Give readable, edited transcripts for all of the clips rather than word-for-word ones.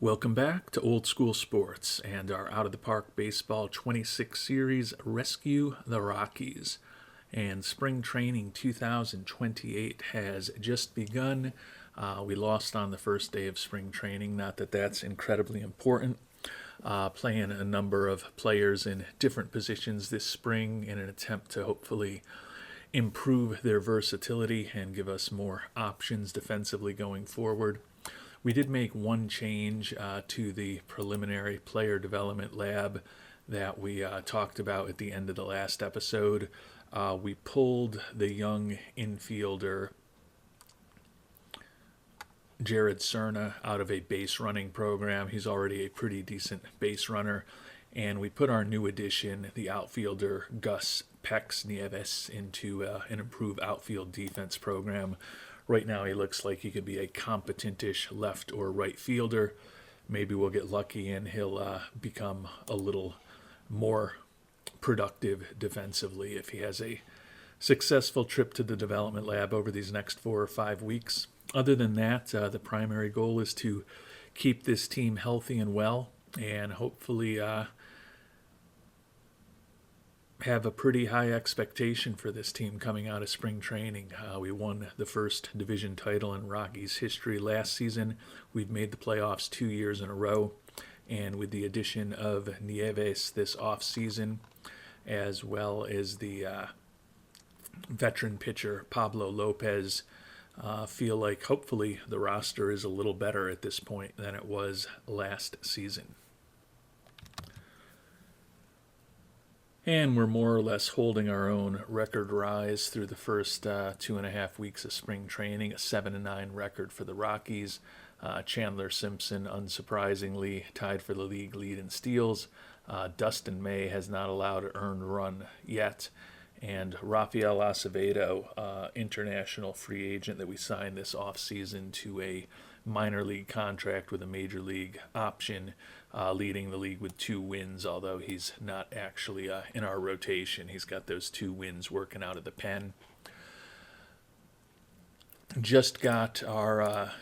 Welcome back to Old School Sports and our Out of the Park Baseball 26 series, Rescue the Rockies. And spring training 2028 has just begun. We lost on the first day of spring training, not that that's incredibly important. Playing a number of players in different positions this spring in an attempt to hopefully improve their versatility and give us more options defensively going forward. We did make one change to the preliminary player development lab that we talked about at the end of the last episode. We pulled the young infielder Jared Cerna out of a base running program. He's already a pretty decent base runner. And we put our new addition, the outfielder Gus Pex Nieves, into an improved outfield defense program. Right now he looks like he could be a competent-ish left or right fielder. Maybe we'll get lucky and he'll become a little more productive defensively if he has a successful trip to the development lab over these next 4 or 5 weeks. Other than that, the primary goal is to keep this team healthy and well and hopefully have a pretty high expectation for this team coming out of spring training. We won the first division title in Rockies history last season. We've made the playoffs 2 years in a row. And with the addition of Nieves this offseason, as well as the veteran pitcher Pablo Lopez, feel like hopefully the roster is a little better at this point than it was last season. And we're more or less holding our own record rise through the first 2.5 weeks of spring training, a 7-9 record for the Rockies. Chandler Simpson, unsurprisingly, tied for the league lead in steals. Dustin May has not allowed an earned run yet. And Rafael Acevedo, international free agent that we signed this offseason to a minor league contract with a major league option, leading the league with 2 wins, although he's not actually in our rotation. He's got those 2 wins working out of the pen. Just got our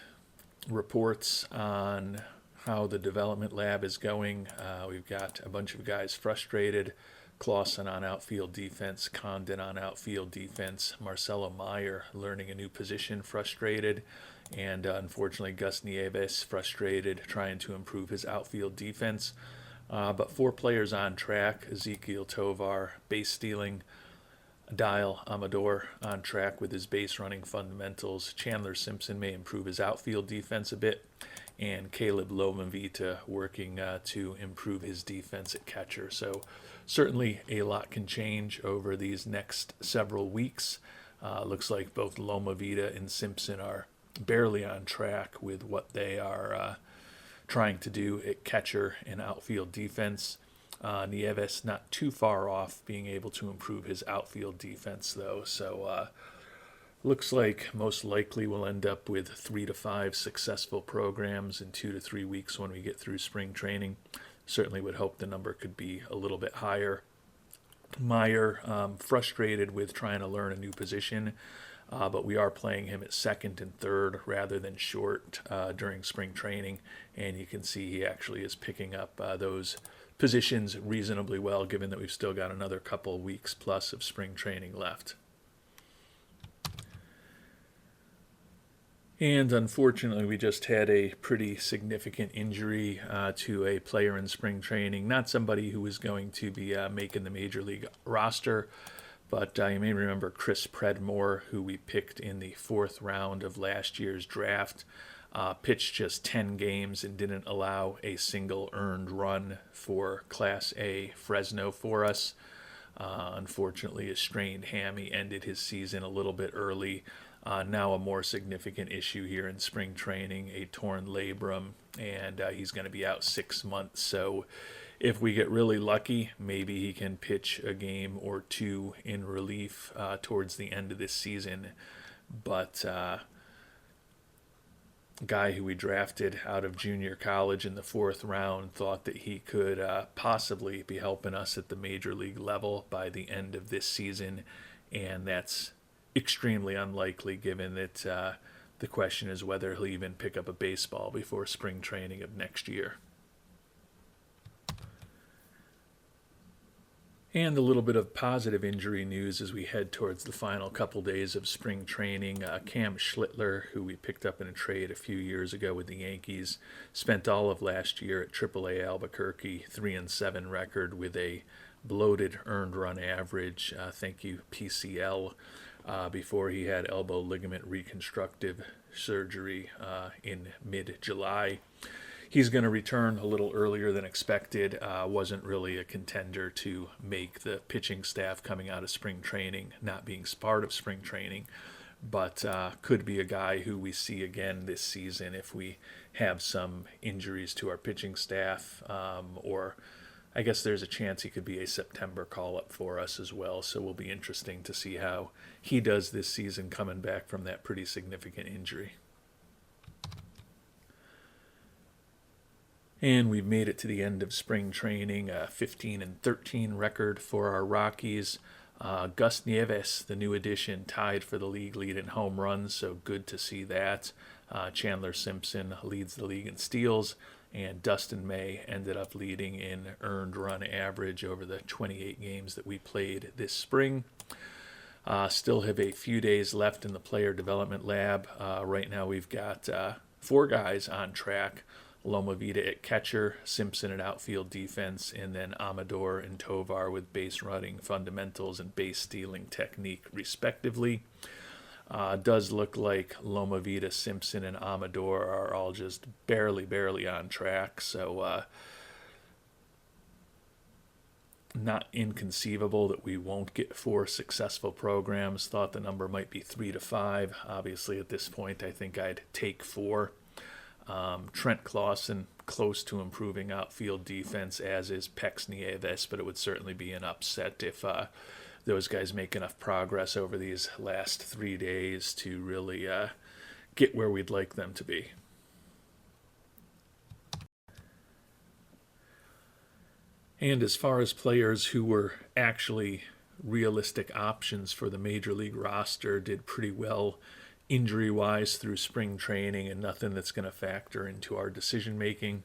reports on how the development lab is going. We've got a bunch of guys frustrated. Clausen on outfield defense, Condon on outfield defense, Marcelo Meyer learning a new position, frustrated, and unfortunately Gus Nieves frustrated trying to improve his outfield defense. But 4 players on track: Ezekiel Tovar, base stealing; Dial Amador on track with his base running fundamentals. Chandler Simpson may improve his outfield defense a bit, and Caleb Lovenvita working to improve his defense at catcher. So certainly a lot can change over these next several weeks. Looks like both Lovenvita and Simpson are barely on track with what they are trying to do at catcher and outfield defense. Nieves not too far off being able to improve his outfield defense, though. So looks like most likely we'll end up with 3 to 5 successful programs in 2 to 3 weeks when we get through spring training. Certainly would hope the number could be a little bit higher. Meyer, frustrated with trying to learn a new position, but we are playing him at second and third rather than short during spring training, and you can see he actually is picking up those positions reasonably well, given that we've still got another couple weeks plus of spring training left. And unfortunately, we just had a pretty significant injury to a player in spring training. Not somebody who was going to be making the major league roster, but you may remember Chris Predmore, who we picked in the 4th round of last year's draft. Pitched just 10 games and didn't allow a single earned run for Class A Fresno for us. Unfortunately, a strained hammy ended his season a little bit early. Now a more significant issue here in spring training, a torn labrum, and he's going to be out 6 months. So if we get really lucky, maybe he can pitch a game or 2 in relief towards the end of this season. But guy who we drafted out of junior college in the 4th round thought that he could possibly be helping us at the major league level by the end of this season, and that's extremely unlikely given that The question is whether he'll even pick up a baseball before spring training of next year. And a little bit of positive injury news as we head towards the final couple days of spring training. Cam Schlittler, who we picked up in a trade a few years ago with the Yankees, spent all of last year at AAA Albuquerque, 3-7 record with a bloated earned run average. Thank you, PCL. Before he had elbow ligament reconstructive surgery in mid-July. He's going to return a little earlier than expected. Wasn't really a contender to make the pitching staff coming out of spring training, not being part of spring training, but could be a guy who we see again this season if we have some injuries to our pitching staff, or I guess there's a chance he could be a September call-up for us as well, so will be interesting to see how he does this season coming back from that pretty significant injury. And we've made it to the end of spring training, 15-13 record for our Rockies. Gus Nieves, the new addition, tied for the league lead in home runs, so good to see that. Chandler Simpson leads the league in steals, and Dustin May ended up leading in earned run average over the 28 games that we played this spring. Still have a few days left in the player development lab. Right now we've got 4 guys on track. Loma Vida at catcher, Simpson at outfield defense, and then Amador and Tovar with base running fundamentals and base stealing technique, respectively. Does look like Loma Vida, Simpson, and Amador are all just barely on track, so not inconceivable that we won't get 4 successful programs. Thought the number might be 3 to 5. Obviously, at this point, I think I'd take 4. Trent Clausen close to improving outfield defense, as is Pex Nieves, but it would certainly be an upset if those guys make enough progress over these last 3 days to really get where we'd like them to be. And as far as players who were actually realistic options for the major league roster, did pretty well injury-wise through spring training, and nothing that's going to factor into our decision-making.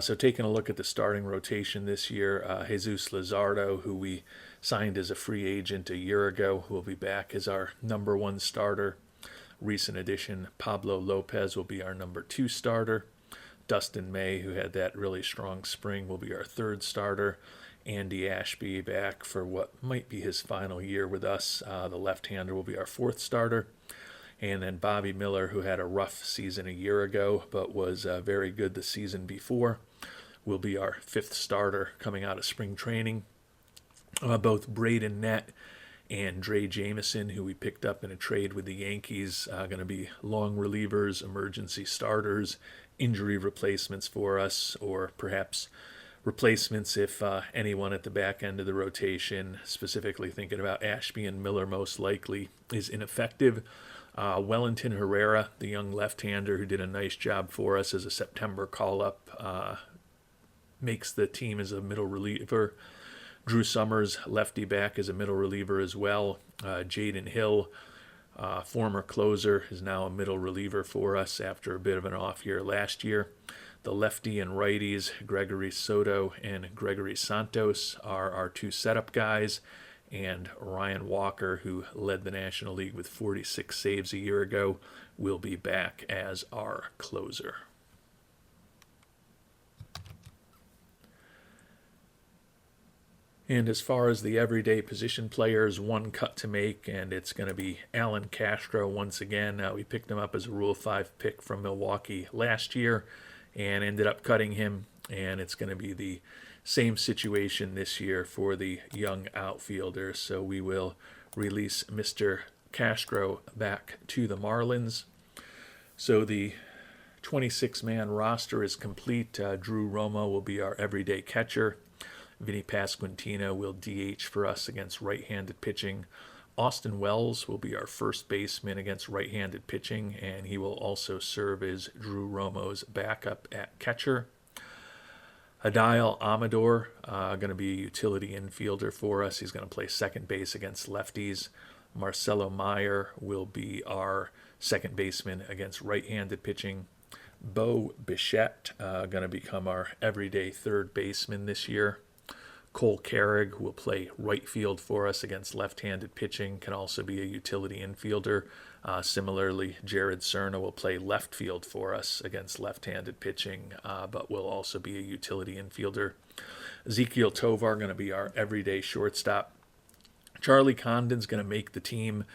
So taking a look at the starting rotation this year, Jesus Luzardo, who we signed as a free agent a year ago, will be back as our number 1 starter. Recent addition, Pablo Lopez, will be our number 2 starter. Dustin May, who had that really strong spring, will be our 3rd starter. Andy Ashby back for what might be his final year with us. The left-hander will be our 4th starter. And then Bobby Miller, who had a rough season a year ago but was very good the season before, will be our 5th starter coming out of spring training. Both Braden Nett and Dre Jameson, who we picked up in a trade with the Yankees, going to be long relievers, emergency starters, injury replacements for us, or perhaps replacements if anyone at the back end of the rotation, specifically thinking about Ashby and Miller most likely, is ineffective. Wellington Herrera, the young left-hander who did a nice job for us as a September call-up, makes the team as a middle reliever. Drew Summers, lefty back, as a middle reliever as well. Jaden Hill, former closer, is now a middle reliever for us after a bit of an off year last year. The lefty and righties, Gregory Soto and Gregory Santos, are our 2 setup guys. And Ryan Walker, who led the National League with 46 saves a year ago, will be back as our closer. And as far as the everyday position players, 1 cut to make, and it's going to be Alan Castro once again. We picked him up as a Rule 5 pick from Milwaukee last year and ended up cutting him, and it's going to be the same situation this year for the young outfielder. So we will release Mr. Castro back to the Marlins. So the 26-man roster is complete. Drew Romo will be our everyday catcher. Vinny Pasquantino will DH for us against right-handed pitching. Austin Wells will be our first baseman against right-handed pitching, and he will also serve as Drew Romo's backup at catcher. Adael Amador, going to be a utility infielder for us. He's going to play second base against lefties. Marcelo Meyer will be our second baseman against right-handed pitching. Bo Bichette going to become our everyday third baseman this year. Cole Carrig will play right field for us against left-handed pitching, can also be a utility infielder. Similarly, Jared Cerna will play left field for us against left-handed pitching, but will also be a utility infielder. Ezekiel Tovar going to be our everyday shortstop. Charlie Condon's going to make the team.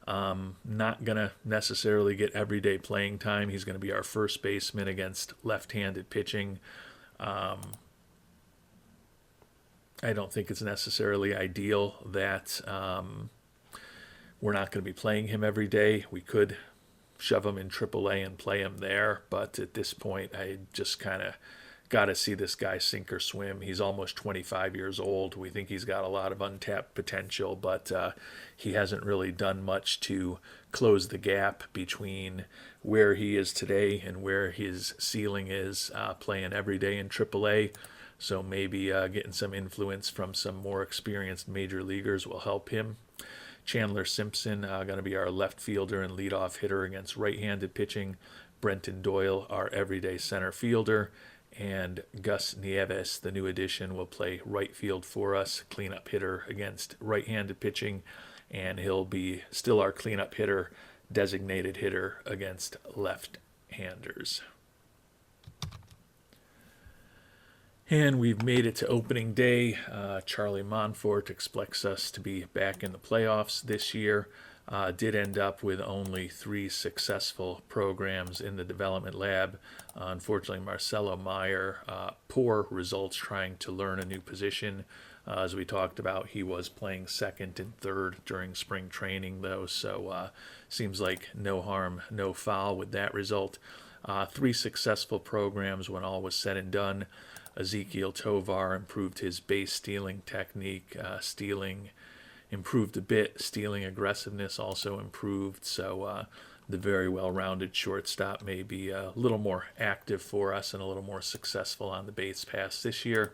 Not going to necessarily get everyday playing time. He's going to be our first baseman against left-handed pitching. I don't think it's necessarily ideal that we're not going to be playing him every day. We could shove him in AAA and play him there, but at this point, I just kind of got to see this guy sink or swim. He's almost 25 years old. We think he's got a lot of untapped potential, but he hasn't really done much to close the gap between where he is today and where his ceiling is playing every day in AAA. So maybe getting some influence from some more experienced major leaguers will help him. Chandler Simpson going to be our left fielder and leadoff hitter against right-handed pitching. Brenton Doyle, our everyday center fielder. And Gus Nieves, the new addition, will play right field for us, cleanup hitter against right-handed pitching. And he'll be still our cleanup hitter, designated hitter against left-handers. And we've made it to opening day. Charlie Monfort expects us to be back in the playoffs this year. Did end up with only 3 successful programs in the development lab. Unfortunately, Marcelo Meyer, poor results trying to learn a new position. As we talked about, he was playing second and third during spring training, though, so seems like no harm, no foul with that result. 3 successful programs when all was said and done. Ezekiel Tovar improved his base stealing technique. Stealing improved a bit. Stealing aggressiveness also improved. So the very well-rounded shortstop may be a little more active for us and a little more successful on the base pass this year.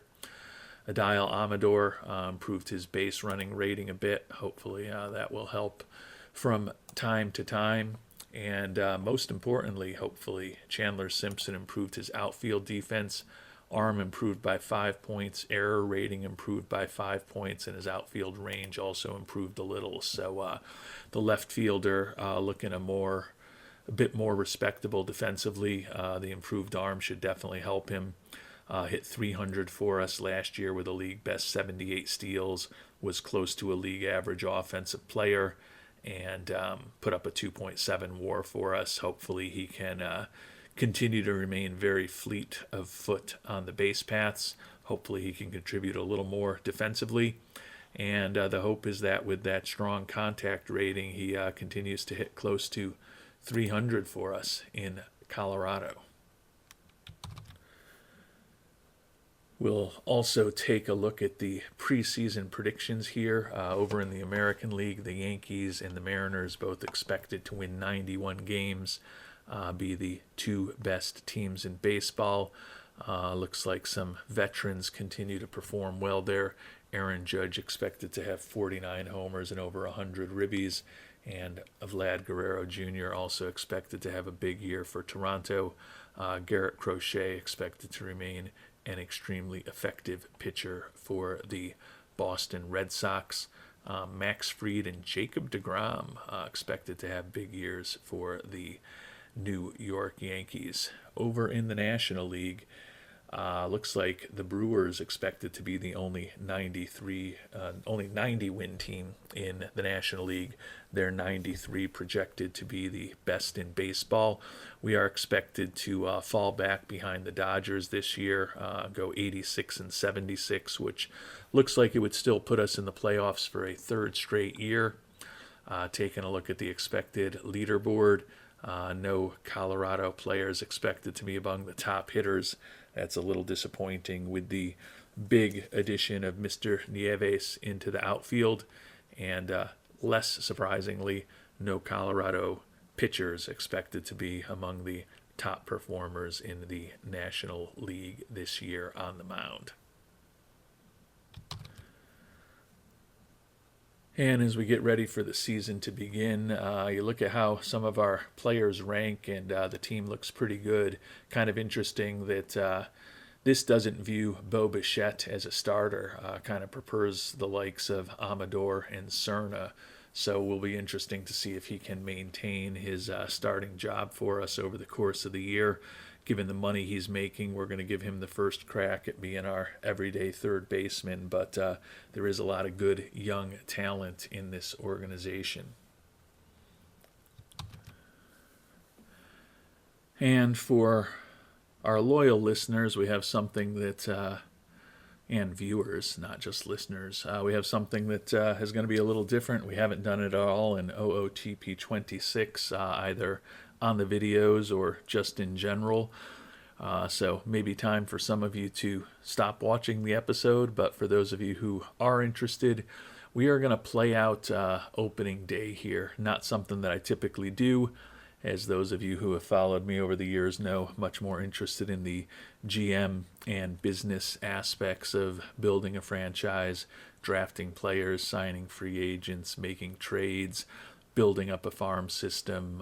Adail Amador improved his base running rating a bit. Hopefully that will help from time to time. And most importantly, hopefully, Chandler Simpson improved his outfield defense. Arm improved by 5 points, error rating improved by 5 points, and his outfield range also improved a little. So the left fielder looking a bit more respectable defensively. The improved arm should definitely help him. Hit 300 for us last year with a league best 78 steals, was close to a league average offensive player, and put up a 2.7 WAR for us. Hopefully he can continue to remain very fleet of foot on the base paths. Hopefully he can contribute a little more defensively. And the hope is that with that strong contact rating, he continues to hit close to 300 for us in Colorado. We'll also take a look at the preseason predictions here. Over in the American League, the Yankees and the Mariners both expected to win 91 games. Be the 2 best teams in baseball. Looks like some veterans continue to perform well there. Aaron Judge expected to have 49 homers and over 100 ribbies. And Vlad Guerrero Jr. also expected to have a big year for Toronto. Garrett Crochet expected to remain an extremely effective pitcher for the Boston Red Sox. Max Fried and Jacob deGrom expected to have big years for the New York Yankees. Over in the National League, looks like the Brewers expected to be the only 90 win team in the National League. They're 93 projected to be the best in baseball. We are expected to fall back behind the Dodgers this year, go 86 and 76, which looks like it would still put us in the playoffs for a 3rd straight year. Taking a look at the expected leaderboard, no Colorado players expected to be among the top hitters. That's a little disappointing with the big addition of Mr. Nieves into the outfield. And less surprisingly, no Colorado pitchers expected to be among the top performers in the National League this year on the mound. And as we get ready for the season to begin, you look at how some of our players rank, and the team looks pretty good. Kind of interesting that this doesn't view Bo Bichette as a starter, kind of prefers the likes of Amador and Cerna. So it will be interesting to see if he can maintain his starting job for us over the course of the year. Given the money he's making, we're going to give him the first crack at being our everyday third baseman, but there is a lot of good young talent in this organization. And for our loyal listeners, we have something that, and viewers, not just listeners, we have something that is going to be a little different. We haven't done it at all in OOTP 26, either on the videos or just in general. So maybe time for some of you to stop watching the episode, but for those of you who are interested, we are going to play out opening day here. Not something that I typically do, as those of you who have followed me over the years know, much more interested in the GM and business aspects of building a franchise, drafting players, signing free agents, making trades, building up a farm system,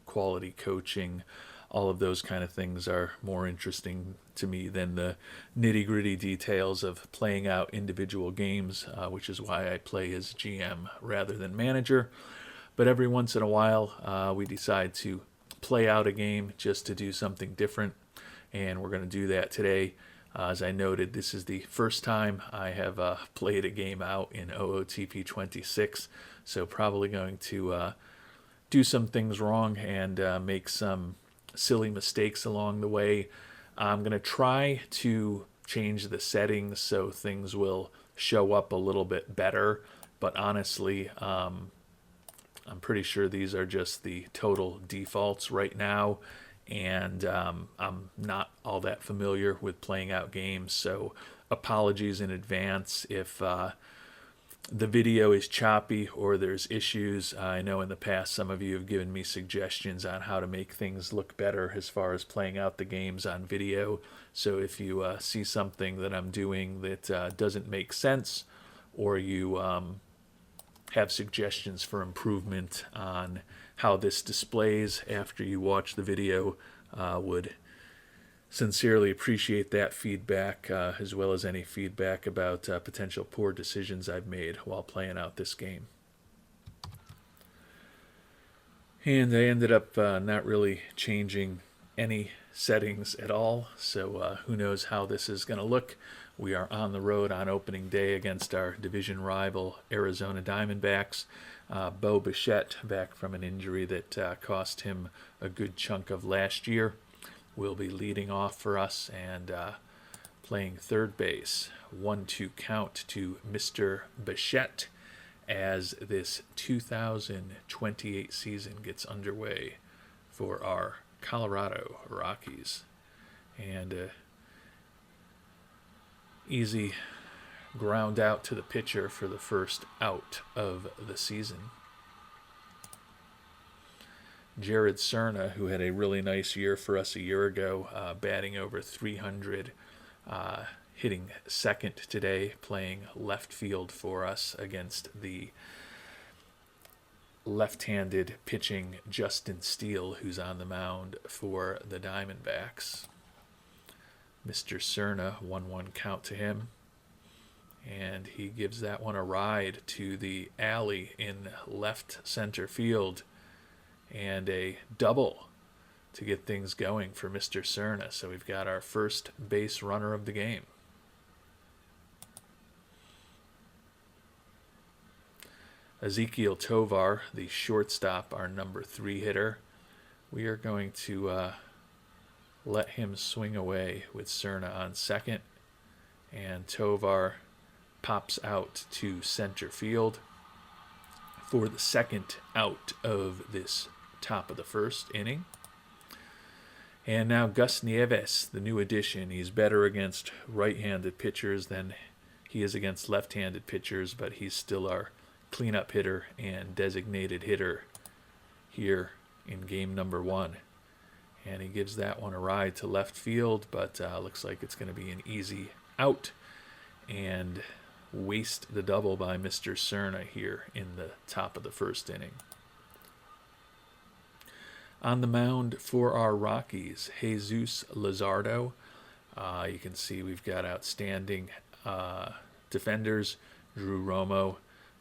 quality coaching. All of those kind of things are more interesting to me than the nitty-gritty details of playing out individual games, which is why I play as GM rather than manager. But every once in a while, we decide to play out a game just to do something different, and we're going to do that today. As I noted, this is the first time I have played a game out in OOTP 26, so probably going to do some things wrong and make some silly mistakes along the way. I'm going to try to change the settings so things will show up a little bit better, but honestly, I'm pretty sure these are just the total defaults right now, and I'm not all that familiar with playing out games, so apologies in advance if the video is choppy or there's issues. I know in the past some of you have given me suggestions on how to make things look better as far as playing out the games on video, so if you see something that I'm doing that doesn't make sense, or you have suggestions for improvement on how this displays after you watch the video, would sincerely appreciate that feedback, as well as any feedback about potential poor decisions I've made while playing out this game. And I ended up not really changing any settings at all, so who knows how this is going to look. We are on the road on opening day against our division rival Arizona Diamondbacks. Bo Bichette, back from an injury that cost him a good chunk of last year, will be leading off for us and playing third base. 1-2 count to Mr. Bichette as this 2028 season gets underway for our Colorado Rockies. And easy ground out to the pitcher for the first out of the season. Jared Cerna, who had a really nice year for us a year ago, batting over 300, hitting second today, playing left field for us against the left-handed pitching Justin Steele, who's on the mound for the Diamondbacks. Mr. Cerna, 1-1 count to him, and he gives that one a ride to the alley in left center field, and a double to get things going for Mr. Cerna. So we've got our first base runner of the game. Ezekiel Tovar, the shortstop, our number 3 hitter. We are going to let him swing away with Cerna on second, and Tovar pops out to center field for the second out of this top of the first inning. And now Gus Nieves, the new addition. He's better against right-handed pitchers than he is against left-handed pitchers, but he's still our cleanup hitter and designated hitter here in game number 1. And he gives that one a ride to left field, but looks like it's going to be an easy out. And waste the double by Mr. Cerna here in the top of the first inning. On the mound for our Rockies, Jesus Luzardo. You can see we've got outstanding defenders, Drew Romo,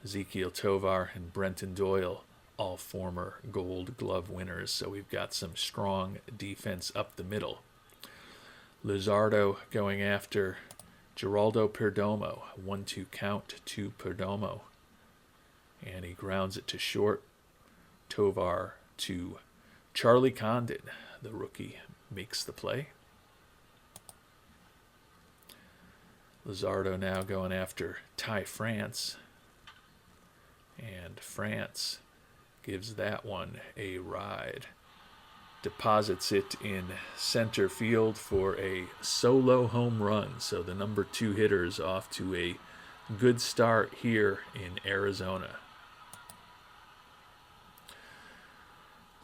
Ezekiel Tovar, and Brenton Doyle, all former Gold Glove winners. So we've got some strong defense up the middle. Luzardo going after Geraldo Perdomo. 1-2 count to Perdomo. And he grounds it to short. Tovar to Charlie Condon. The rookie makes the play. Luzardo now going after Ty France. And France gives that one a ride. Deposits it in center field for a solo home run. So the number 2 hitter is off to a good start here in Arizona.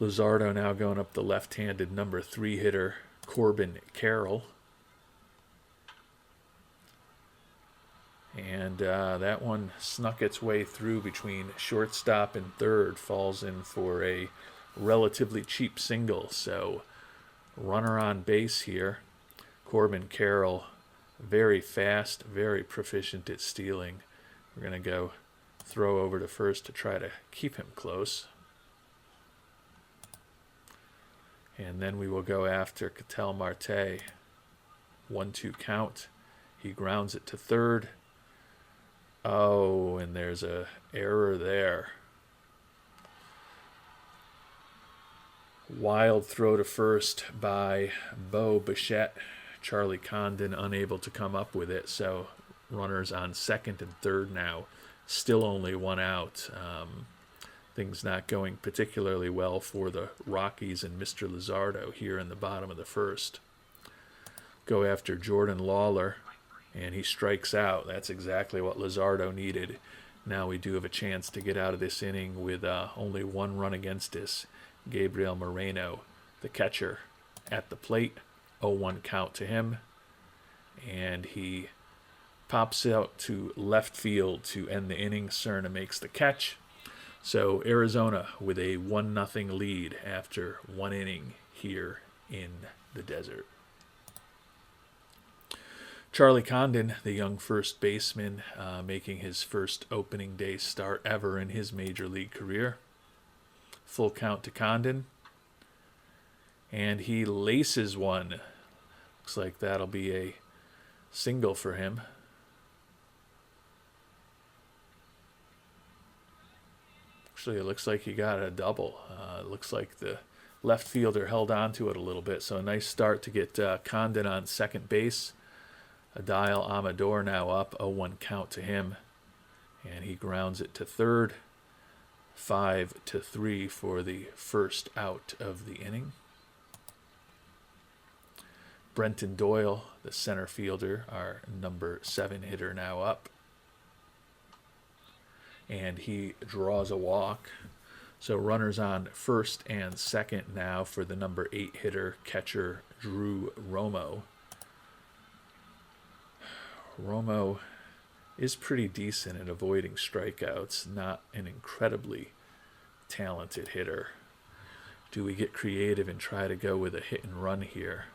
Luzardo now going up the left-handed number 3 hitter, Corbin Carroll. And that one snuck its way through between shortstop and third. Falls in for a relatively cheap single. So runner on base here. Corbin Carroll, very fast, very proficient at stealing. We're going to go throw over to first to try to keep him close. And then we will go after Ketel Marte. 1-2 count. He grounds it to third. Oh, and there's a error there. Wild throw to first by Bo Bichette. Charlie Condon unable to come up with it. So runners on second and third now. Still only 1 out. Things not going particularly well for the Rockies and Mr. Luzardo here in the bottom of the first. Go after Jordan Lawler. And he strikes out. That's exactly what Luzardo needed. Now we do have a chance to get out of this inning with only 1 run against us. Gabriel Moreno, the catcher, at the plate. 0-1 count to him. And he pops out to left field to end the inning. Cerna makes the catch. So Arizona with a 1-0 lead after 1 inning here in the desert. Charlie Condon, the young first baseman, making his first opening day start ever in his major league career. Full count to Condon. And he laces one. Looks like that'll be a single for him. Actually, it looks like he got a double. It looks like the left fielder held on to it a little bit. So a nice start to get Condon on second base. Adael Amador now up, 0-1 count to him. And he grounds it to third. 5-3 for the first out of the inning. Brenton Doyle, the center fielder, our number 7 hitter, now up. And he draws a walk. So runners on first and second now for the number 8 hitter, catcher Drew Romo. Romo is pretty decent at avoiding strikeouts, not an incredibly talented hitter. Do we get creative and try to go with a hit and run here?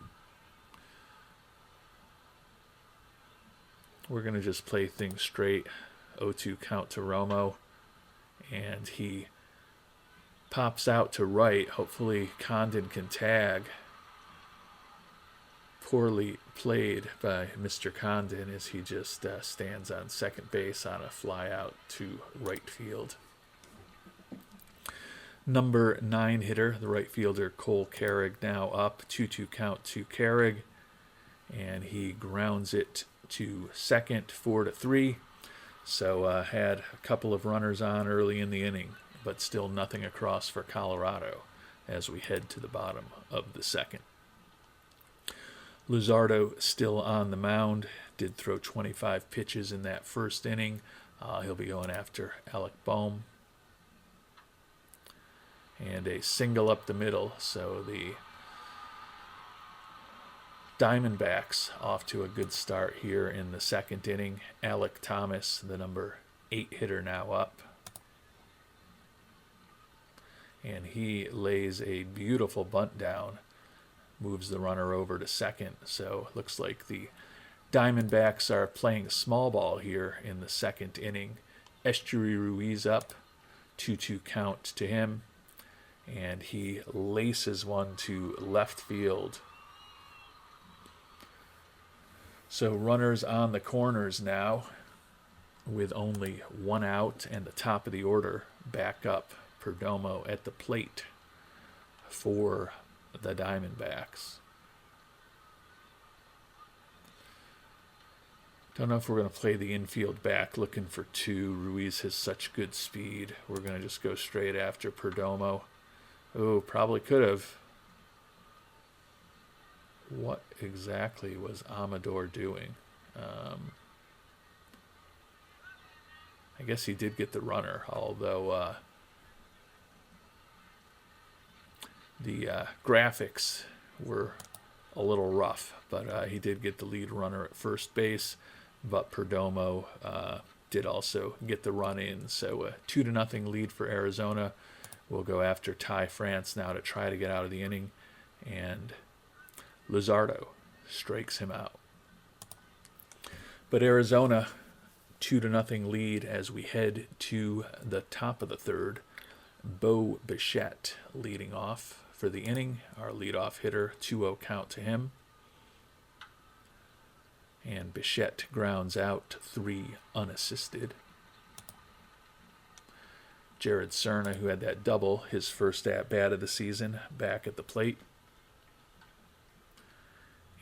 We're going to just play things straight. 0-2 count to Romo. And he pops out to right. Hopefully Condon can tag. Poorly played by Mr. Condon as he just stands on second base on a fly out to right field. Number 9 hitter, the right fielder Cole Carrig, now up. 2-2 count to Carrig. And he grounds it to second, 4-3. So had a couple of runners on early in the inning, but still nothing across for Colorado as we head to the bottom of the second. Luzardo still on the mound, did throw 25 pitches in that first inning. He'll be going after Alec Bohm. And a single up the middle, so the Diamondbacks off to a good start here in the second inning. Alec Thomas, the number 8 hitter, now up. And he lays a beautiful bunt down, moves the runner over to second. So it looks like the Diamondbacks are playing small ball here in the second inning. Estuary Ruiz up, 2-2 count to him. And he laces one to left field. So runners on the corners now with only 1 out and the top of the order back up. Perdomo at the plate for the Diamondbacks. Don't know if we're going to play the infield back looking for 2. Ruiz has such good speed. We're going to just go straight after Perdomo. Oh, probably could have. What exactly was Amador doing? I guess he did get the runner, although the graphics were a little rough. But he did get the lead runner at first base. But Perdomo did also get the run in. So a 2-0 lead for Arizona. We'll go after Ty France now to try to get out of the inning. And Luzardo strikes him out. But Arizona, 2-0 lead as we head to the top of the third. Bo Bichette leading off for the inning. Our leadoff hitter, 2-0 count to him. And Bichette grounds out 3 unassisted. Jared Cerna, who had that double, his first at-bat of the season, back at the plate.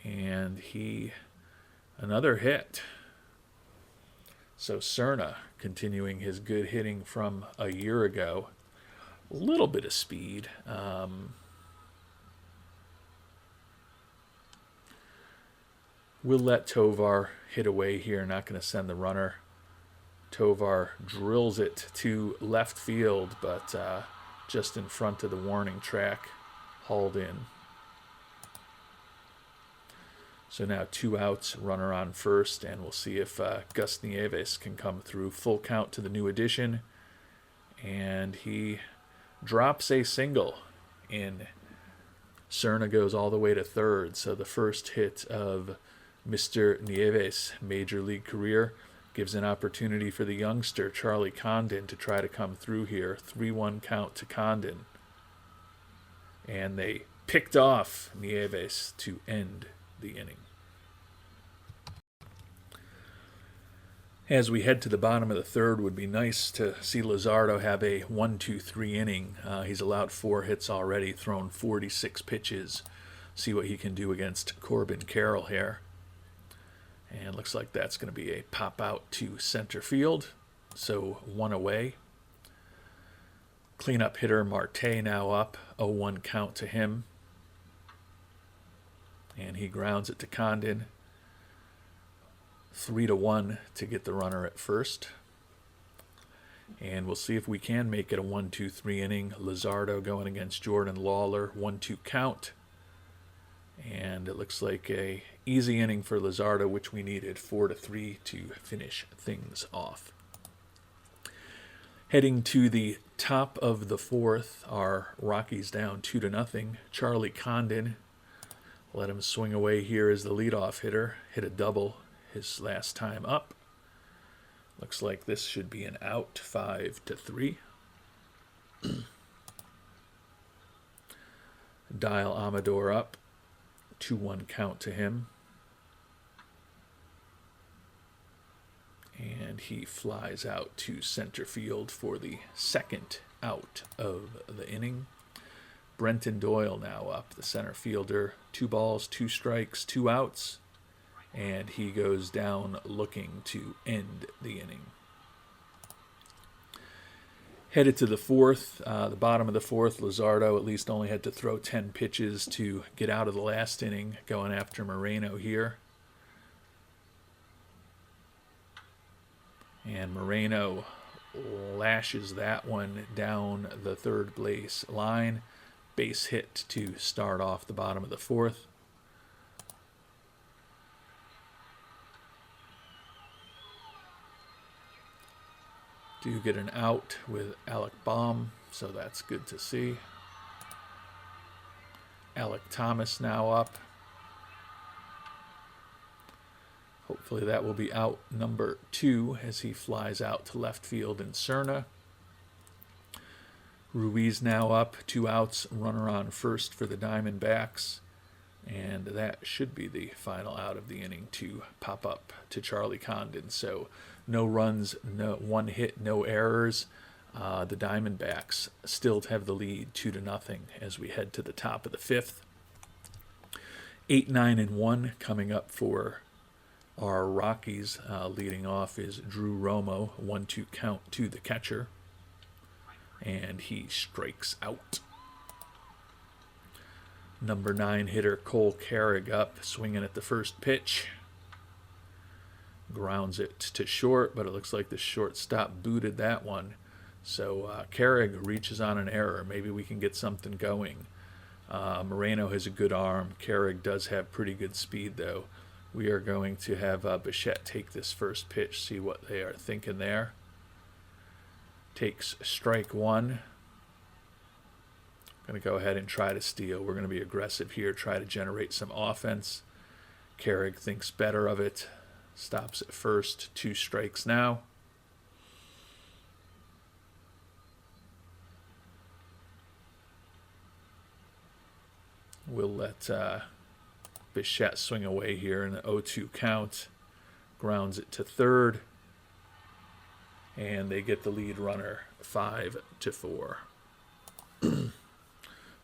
And another hit. So Cerna continuing his good hitting from a year ago. A little bit of speed. We'll let Tovar hit away here. Not going to send the runner. Tovar drills it to left field, but just in front of the warning track, hauled in. So now 2 outs, runner on first, and we'll see if Gus Nieves can come through. Full count to the new addition, and he drops a single in. Cerna goes all the way to third, so the first hit of Mr. Nieves' major league career gives an opportunity for the youngster, Charlie Condon, to try to come through here. 3-1 count to Condon. And they picked off Nieves to end the inning. As we head to the bottom of the third, would be nice to see Luzardo have a 1-2-3 inning. He's allowed 4 hits already, thrown 46 pitches. See what he can do against Corbin Carroll here. And looks like that's going to be a pop out to center field. So 1 away. Cleanup hitter Marte now up. 0-1 count to him. And he grounds it to Condon. 3-1 to get the runner at first. And we'll see if we can make it a 1-2-3 inning. Luzardo going against Jordan Lawler. 1-2 count. And it looks like a easy inning for Luzardo, which we needed. 4-3 to finish things off. Heading to the top of the fourth, our Rockies down 2-0. Charlie Condon, let him swing away here as the leadoff hitter. Hit a double his last time up. Looks like this should be an out, 5-3. Dial Amador up. 2-1 count to him. And he flies out to center field for the second out of the inning. Brenton Doyle now up, the center fielder. 2 balls, 2 strikes, 2 outs. And he goes down looking to end the inning. Headed to the fourth, the bottom of the fourth, Luzardo at least only had to throw 10 pitches to get out of the last inning, going after Moreno here. And Moreno lashes that one down the third base line. Base hit to start off the bottom of the fourth. Do get an out with Alec Baum, so that's good to see. Alec Thomas now up. Hopefully that will be out number 2 as he flies out to left field in Cerna. Ruiz now up, 2 outs, runner on first for the Diamondbacks. And that should be the final out of the inning to pop up to Charlie Condon. So no runs, no 1 hit, no errors. The Diamondbacks still have the lead 2-0 as we head to the top of the 5th. 8, 9, and 1 coming up for our Rockies. Leading off is Drew Romo, 1-2 count to the catcher. And he strikes out. Number 9 hitter Cole Carrig up, swinging at the first pitch. Grounds it to short, but it looks like the shortstop booted that one. So Carrig reaches on an error. Maybe we can get something going. Moreno has a good arm. Carrig does have pretty good speed, though. We are going to have Bichette take this first pitch, see what they are thinking there. Takes strike 1. Going to go ahead and try to steal. We're going to be aggressive here, try to generate some offense. Carrig thinks better of it. Stops at first. 2 strikes now. We'll let Bichette swing away here in the 0-2 count. Grounds it to third. And they get the lead runner 5-4.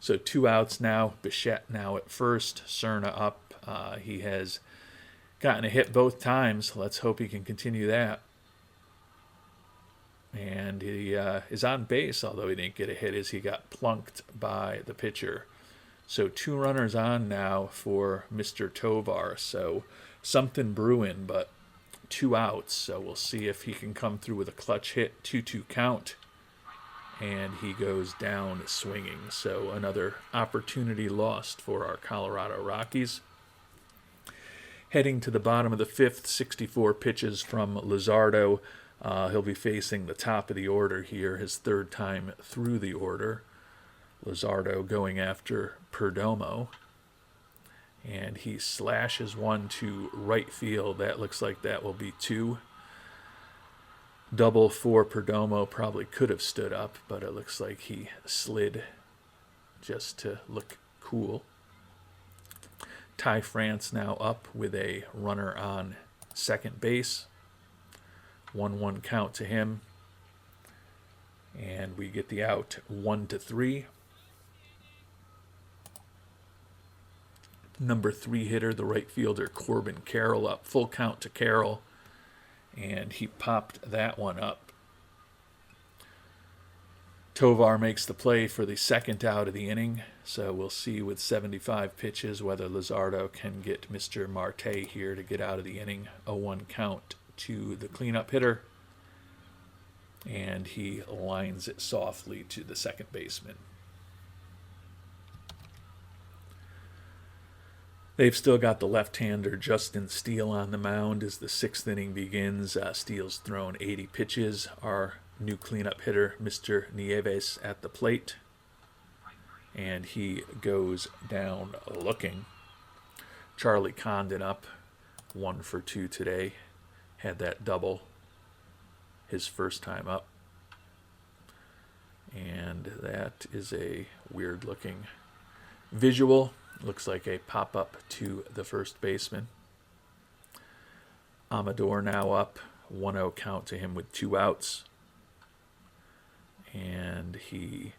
So 2 outs now. Bichette now at first. Cerna up. He has gotten a hit both times. Let's hope he can continue that. And he is on base, although he didn't get a hit as he got plunked by the pitcher. So 2 runners on now for Mr. Tovar. So something brewing, but 2 outs. So we'll see if he can come through with a clutch hit. 2-2 count. And he goes down swinging. So another opportunity lost for our Colorado Rockies. Heading to the bottom of the 5th, 64 pitches from Luzardo. He'll be facing the top of the order here, his 3rd time through the order. Luzardo going after Perdomo. And he slashes one to right field. That looks like that will be 2. Double for Perdomo. Probably could have stood up, but it looks like he slid just to look cool. Ty France now up with a runner on second base. 1-1 count to him. And we get the out 1-3. Number 3 hitter, the right fielder, Corbin Carroll up. Full count to Carroll. And he popped that one up. Tovar makes the play for the 2nd out of the inning. So we'll see with 75 pitches whether Luzardo can get Mr. Marte here to get out of the inning. 0-1 count to the cleanup hitter. And he lines it softly to the second baseman. They've still got the left-hander Justin Steele on the mound as the 6th inning begins. Steele's thrown 80 pitches. Our new cleanup hitter, Mr. Nieves, at the plate. And he goes down looking. Charlie Condon up, 1 for 2 today. Had that double his first time up. And that is a weird-looking visual. Looks like a pop-up to the first baseman. Amador now up. 1-0 count to him with 2 outs. And he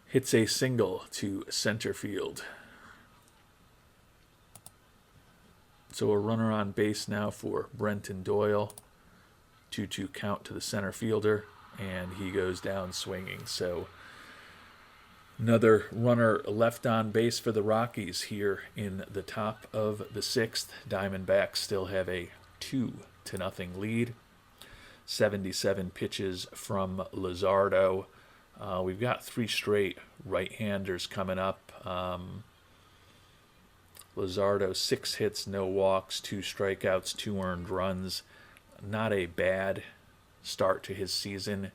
hits a single to center field. So a runner on base now for Brenton Doyle. 2-2 count to the center fielder. And he goes down swinging. So another runner left on base for the Rockies here in the top of the 6th. Diamondbacks still have a 2-0 lead. 77 pitches from Luzardo. We've got 3 straight right-handers coming up. Luzardo, 6 hits, no walks, 2 strikeouts, 2 earned runs. Not a bad start to his season.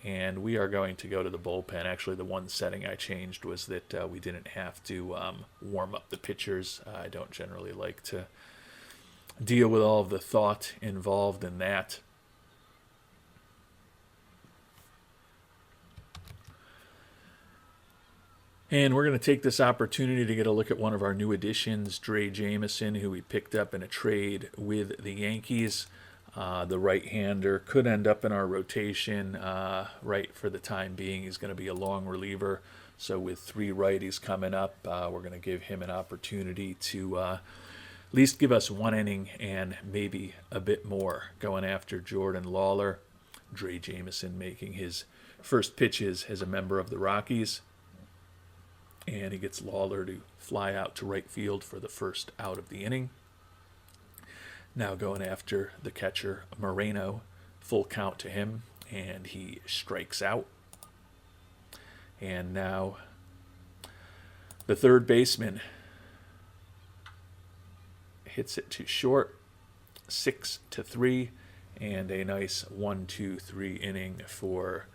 And we are going to go to the bullpen. Actually, the one setting I changed was that we didn't have to warm up the pitchers. I don't generally like to deal with all of the thought involved in that. And we're going to take this opportunity to get a look at one of our new additions, Dre Jameson, who we picked up in a trade with the Yankees. The right-hander could end up in our rotation right for the time being. He's going to be a long reliever. So with 3 righties coming up, we're going to give him an opportunity to at least give us 1 inning and maybe a bit more, going after Jordan Lawler. Dre Jameson making his first pitches as a member of the Rockies. And he gets Lawler to fly out to right field for the first out of the inning. Now going after the catcher, Moreno. Full count to him, and he strikes out. And now the third baseman hits it to short, 6-3, and a nice 1-2-3 inning for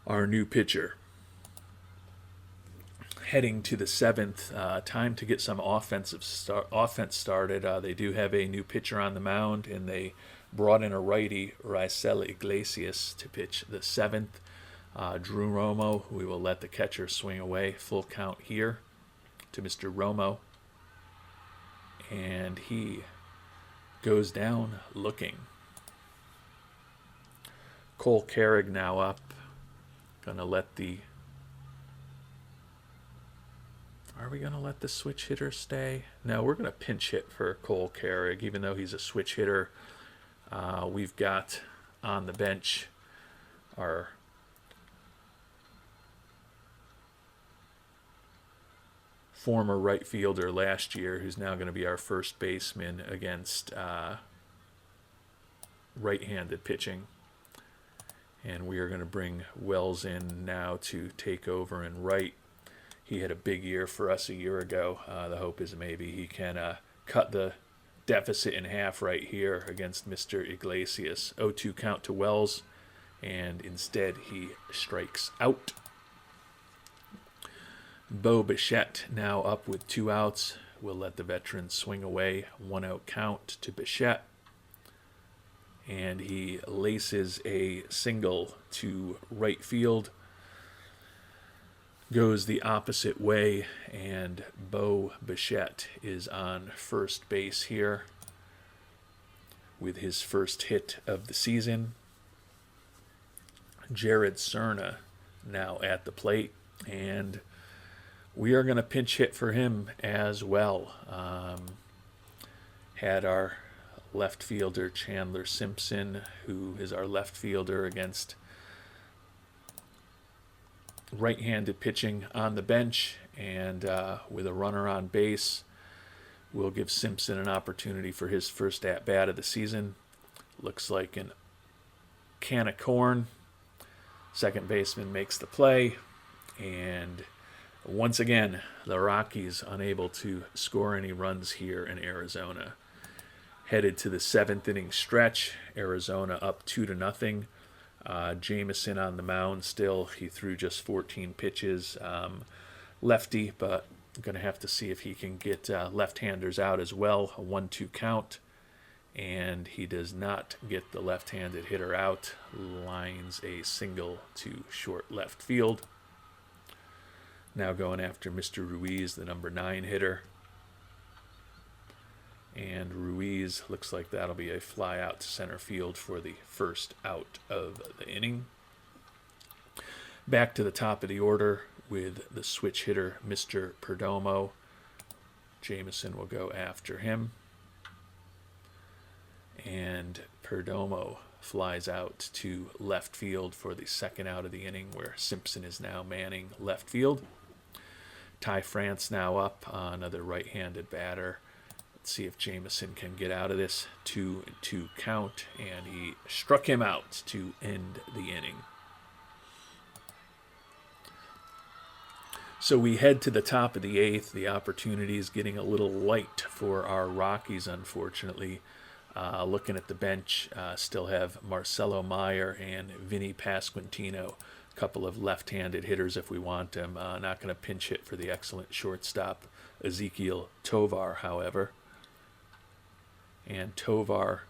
our new pitcher. Heading to the 7th, time to get some offense started. They do have a new pitcher on the mound, and they brought in a righty, Raisel Iglesias, to pitch the 7th. Drew Romo, we will let the catcher swing away. Full count here to Mr. Romo. And he goes down looking. Cole Carrig now up. Gonna let the... Are we going to let the switch hitter stay? No, we're going to pinch hit for Cole Carrig, even though he's a switch hitter. We've got on the bench our former right fielder last year, who's now going to be our first baseman against right-handed pitching. And we are going to bring Wells in now to take over in right. He had a big year for us a year ago. The hope is maybe he can cut the deficit in half right here against Mr. Iglesias. 0-2 count to Wells, and instead he strikes out. Bo Bichette now up with 2 outs. We'll let the veteran swing away. 1-out count to Bichette. And he laces a single to right field. Goes the opposite way, and Bo Bichette is on first base here with his first hit of the season. Jared Cerna now at the plate, and we are going to pinch hit for him as well. Had our left fielder Chandler Simpson, who is our left fielder, against right-handed pitching on the bench, and with a runner on base, we'll give Simpson an opportunity for his first at-bat of the season. Looks like a can of corn. Second baseman makes the play, and once again, the Rockies unable to score any runs here in Arizona. Headed to the 7th inning stretch, Arizona up 2-0. Jameson on the mound still. He threw just 14 pitches. Lefty, but I'm going to have to see if he can get left-handers out as well. A 1-2 count. And he does not get the left-handed hitter out. Lines a single to short left field. Now going after Mr. Ruiz, the number 9 hitter. And Ruiz looks like that'll be a fly out to center field for the first out of the inning. Back to the top of the order with the switch hitter, Mr. Perdomo. Jameson will go after him. And Perdomo flies out to left field for the second out of the inning, where Simpson is now manning left field. Ty France now up, another right-handed batter. See if Jameson can get out of this 2-2 count, and he struck him out to end the inning. So we head to the top of the 8th. The opportunity is getting a little light for our Rockies, unfortunately. Looking at the bench, still have Marcelo Meyer and Vinny Pasquantino, a couple of left-handed hitters if we want them. Not going to pinch hit for the excellent shortstop Ezekiel Tovar, however. And Tovar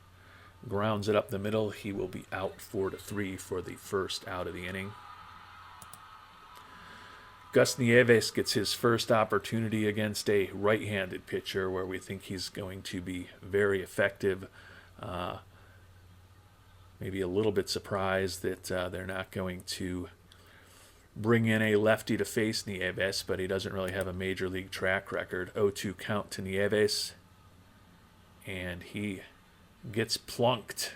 grounds it up the middle. He will be out 4-3 for the first out of the inning. Gus Nieves gets his first opportunity against a right-handed pitcher where we think he's going to be very effective. Maybe a little bit surprised that they're not going to bring in a lefty to face Nieves, but he doesn't really have a major league track record. 0-2 count to Nieves, and he gets plunked.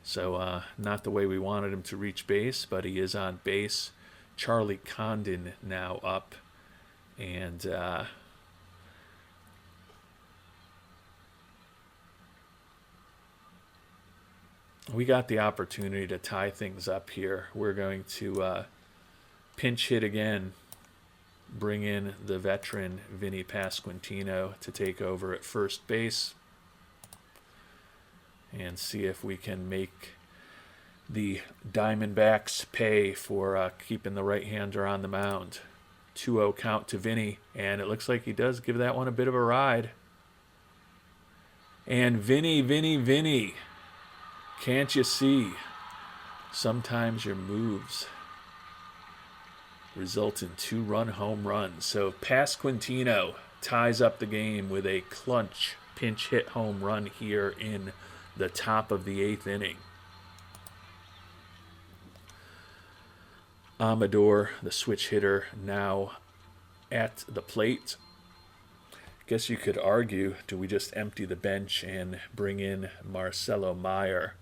So not the way we wanted him to reach base, but he is on base. Charlie Condon now up, and we got the opportunity to tie things up here. We're going to pinch hit again, bring in the veteran Vinny Pasquantino to take over at first base, and see if we can make the Diamondbacks pay for keeping the right-hander on the mound. 2-0 count to Vinny, and it looks like he does give that one a bit of a ride. And Vinny, can't you see? Sometimes your moves result in 2-run home runs. So Pasquantino ties up the game with a clutch pinch hit home run here in the top of the 8th inning. Amador, the switch hitter, now at the plate. Guess you could argue, do we just empty the bench and bring in Marcelo Meyer?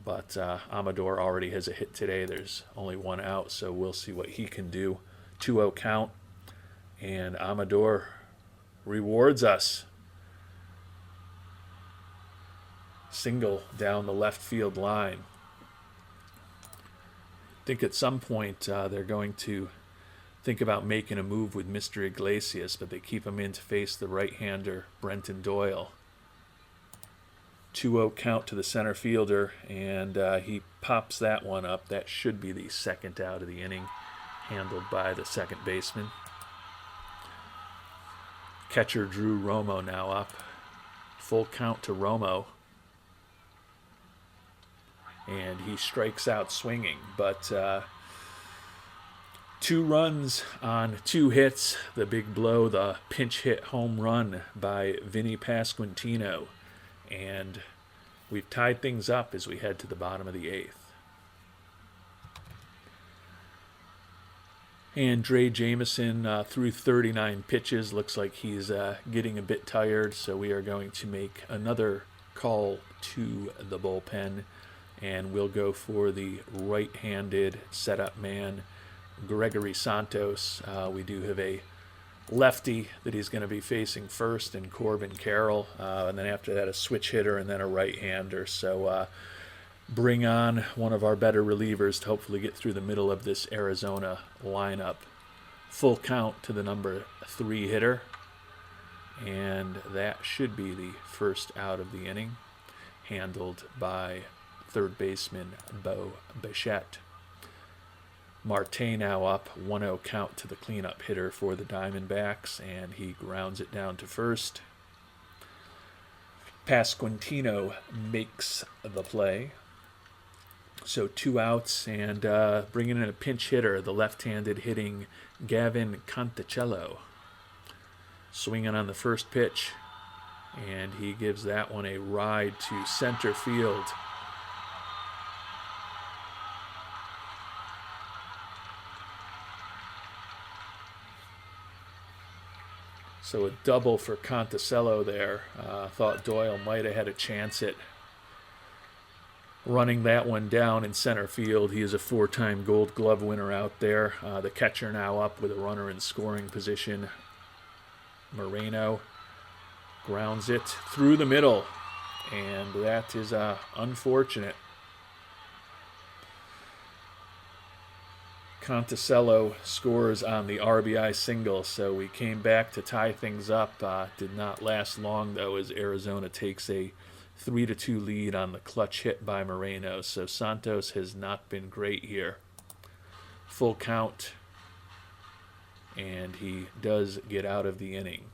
But Amador already has a hit today. There's only one out, so we'll see what he can do. 2-0 count, and Amador rewards us. Single down the left field line. I think at some point they're going to think about making a move with Mr. Iglesias, but they keep him in to face the right-hander Brenton Doyle. 2-0 count to the center fielder, and he pops that one up. That should be the second out of the inning, handled by the second baseman. Catcher Drew Romo now up. Full count to Romo. And he strikes out swinging, but 2 runs on 2 hits. The big blow, the pinch hit home run by Vinny Pasquantino. And we've tied things up as we head to the bottom of the 8th. And Dre Jameson threw 39 pitches. Looks like he's getting a bit tired, so we are going to make another call to the bullpen. And we'll go for the right-handed setup man, Gregory Santos. We do have a lefty that he's going to be facing first in Corbin Carroll. And then after that, a switch hitter and then a right-hander. So bring on one of our better relievers to hopefully get through the middle of this Arizona lineup. Full count to the number 3 hitter. And that should be the first out of the inning, handled by third baseman Bo Bichette. Marte now up, 1-0 count to the cleanup hitter for the Diamondbacks, and he grounds it down to first. Pasquantino makes the play. So 2 outs, and bringing in a pinch hitter, the left-handed hitting Gavin Conticello. Swinging on the first pitch, and he gives that one a ride to center field. So a double for Conticello there. Thought Doyle might have had a chance at running that one down in center field. He is a 4-time Gold Glove winner out there. The catcher now up with a runner in scoring position. Moreno grounds it through the middle, and that is unfortunate. Conticello scores on the RBI single, so we came back to tie things up. Did not last long, though, as Arizona takes a 3-2 lead on the clutch hit by Moreno. So Santos has not been great here. Full count, and he does get out of the inning.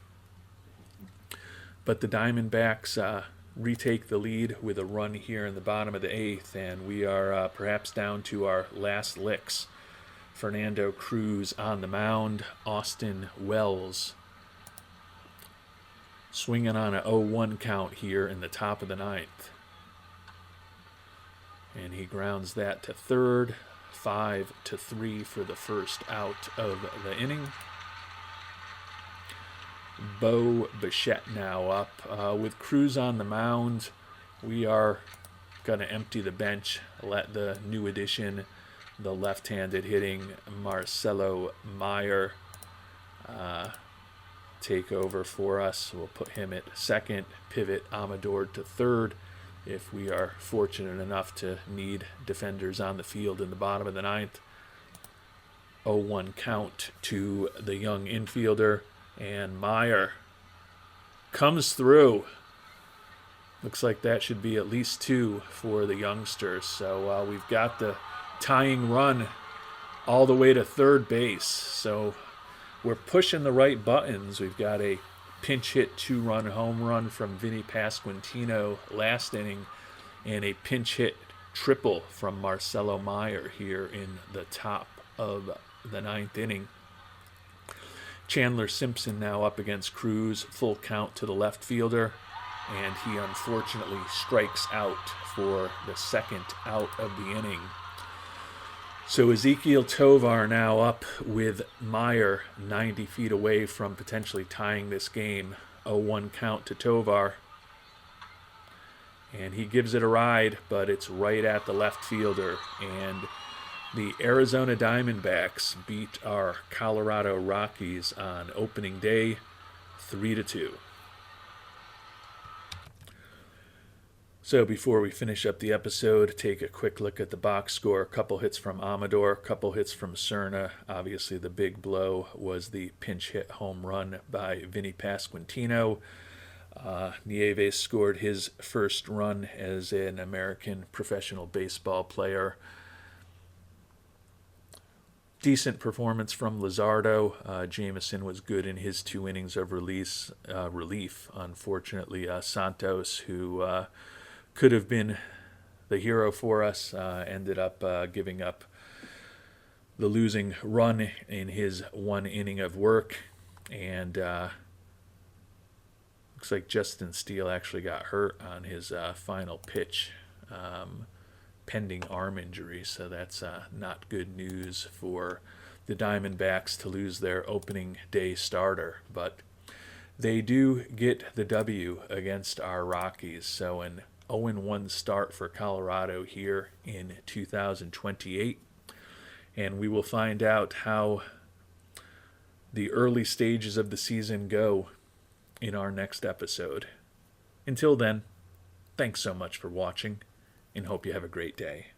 But the Diamondbacks retake the lead with a run here in the bottom of the eighth, and we are perhaps down to our last licks. Fernando Cruz on the mound. Austin Wells swinging on an 0-1 count here in the top of the ninth. And he grounds that to third. 5-3 for the first out of the inning. Bo Bichette now up. With Cruz on the mound, we are going to empty the bench, let the new addition, the left-handed hitting Marcelo Meyer, take over for us. We'll put him at second, pivot Amador to third if we are fortunate enough to need defenders on the field in the bottom of the ninth. 0-1 count to the young infielder, and Meyer comes through. Looks like that should be at least 2 for the youngsters. So we've got the tying run all the way to third base. So we're pushing the right buttons. We've got a pinch hit 2-run home run from Vinny Pasquantino last inning, and a pinch hit triple from Marcelo Meyer here in the top of the ninth inning. Chandler Simpson now up against Cruz, full count to the left fielder, and he unfortunately strikes out for the second out of the inning. So Ezequiel Tovar now up with Meyer 90 feet away from potentially tying this game. 0-1 count to Tovar. And he gives it a ride, but it's right at the left fielder. And the Arizona Diamondbacks beat our Colorado Rockies on opening day 3-2. So before we finish up the episode, take a quick look at the box score. A couple hits from Amador, a couple hits from Cerna. Obviously the big blow was the pinch hit home run by Vinny Pasquantino. Nieves scored his first run as an American professional baseball player. Decent performance from Luzardo. Jameson was good in his 2 innings of relief. Unfortunately, Santos, who could have been the hero for us, ended up giving up the losing run in his 1 inning of work. And looks like Justin Steele actually got hurt on his final pitch, pending arm injury. So that's not good news for the Diamondbacks to lose their opening day starter. But they do get the W against our Rockies. So an 0-1 start for Colorado here in 2028. And we will find out how the early stages of the season go in our next episode. Until then, thanks so much for watching, and hope you have a great day.